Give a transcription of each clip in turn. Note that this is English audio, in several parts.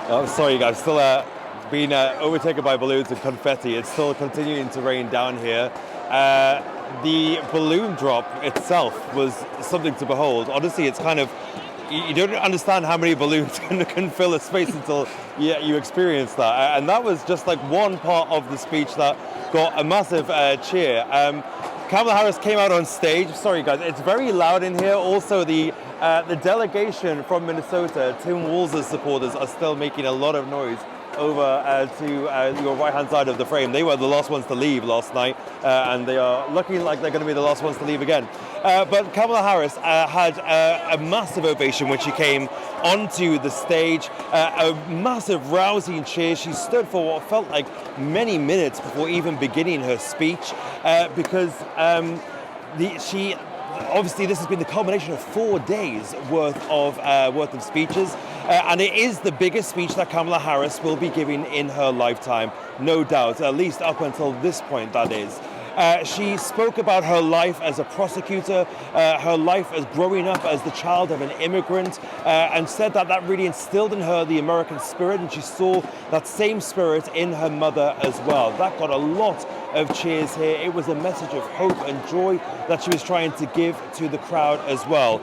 Oh, sorry, guys. Still being overtaken by balloons and confetti. It's still continuing to rain down here. The balloon drop itself was something to behold. Honestly, it's kind of, you don't understand how many balloons can fill a space until you experience that. And that was just like one part of the speech that got a massive cheer. Kamala Harris came out on stage. Sorry, guys, it's very loud in here. Also, the delegation from Minnesota, Tim Walz's supporters, are still making a lot of noise over to your right-hand side of the frame. They were the last ones to leave last night, and they are looking like they're going to be the last ones to leave again. But Kamala Harris had a massive ovation when she came onto the stage, a massive rousing cheer. She stood for what felt like many minutes before even beginning her speech, because she obviously this has been the culmination of 4 days worth of speeches, and it is the biggest speech that Kamala Harris will be giving in her lifetime, no doubt, at least up until this point, that is. She spoke about her life as a prosecutor, her life as growing up as the child of an immigrant, and said that that really instilled in her the American spirit, and she saw that same spirit in her mother as well. That got a lot of cheers here. It was a message of hope and joy that she was trying to give to the crowd as well.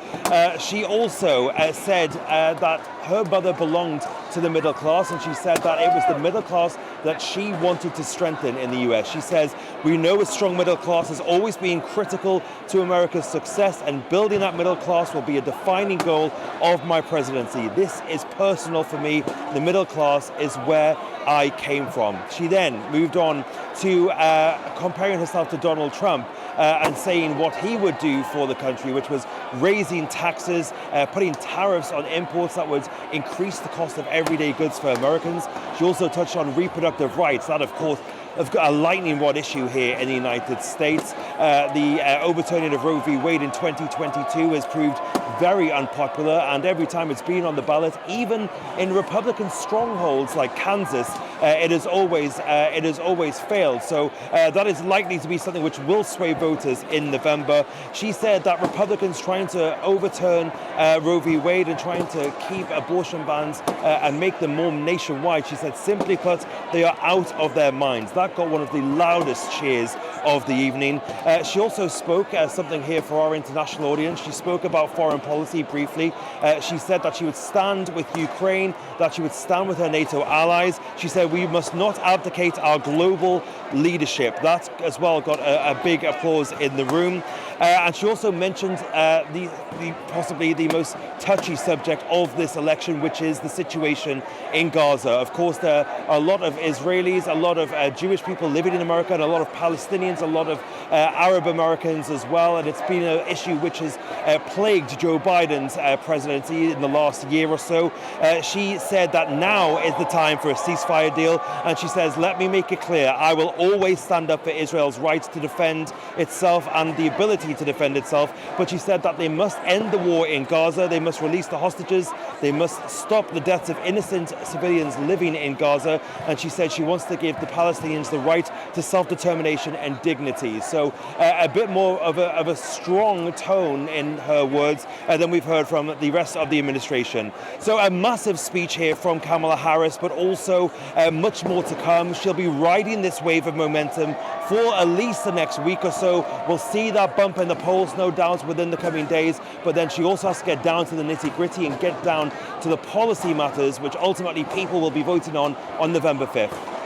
She also said that her mother belonged to the middle class, and she said that it was the middle class that she wanted to strengthen in the US. She says, "We know a strong middle class has always been critical to America's success, and building that middle class will be a defining goal of my presidency. This is personal for me. The middle class is where I came from." She then moved on to comparing herself to Donald Trump and saying what he would do for the country, which was raising taxes, putting tariffs on imports that would increase the cost of everyday goods for Americans. She also touched on reproductive rights. That, of course, have got a lightning rod issue here in the United States. The overturning of Roe v. Wade in 2022 has proved very unpopular, and every time it's been on the ballot, even in Republican strongholds like Kansas, it has always failed. So that is likely to be something which will sway voters in November. She said that Republicans trying to overturn Roe v. Wade and trying to keep abortion bans and make them more nationwide, she said, simply put, they are out of their minds. That got one of the loudest cheers of the evening. She also spoke something here for our international audience. She spoke about foreign policy briefly. She said that she would stand with Ukraine, that she would stand with her NATO allies. She said we must not abdicate our global leadership. That as well got a big applause in the room. And she also mentioned possibly the most touchy subject of this election, which is the situation in Gaza. Of course, there are a lot of Israelis, a lot of Jewish people living in America, and a lot of Palestinians, a lot of Arab Americans as well. And it's been an issue which has plagued Joe Biden's presidency in the last year or so. She said that now is the time for a ceasefire deal. And she says, let me make it clear, I will always stand up for Israel's rights to defend itself and the ability to defend itself. But she said that they must end the war in Gaza. They must release the hostages. They must stop the deaths of innocent civilians living in Gaza. And she said she wants to give the Palestinians the right to self-determination and dignity. So a bit more of a strong tone in her words than we've heard from the rest of the administration. So a massive speech here from Kamala Harris, but also much more to come. She'll be riding this wave of momentum for at least the next week or so. We'll see that bump in the polls, no doubt, within the coming days, but then she also has to get down to the nitty-gritty and get down to the policy matters, which ultimately people will be voting on November 5th.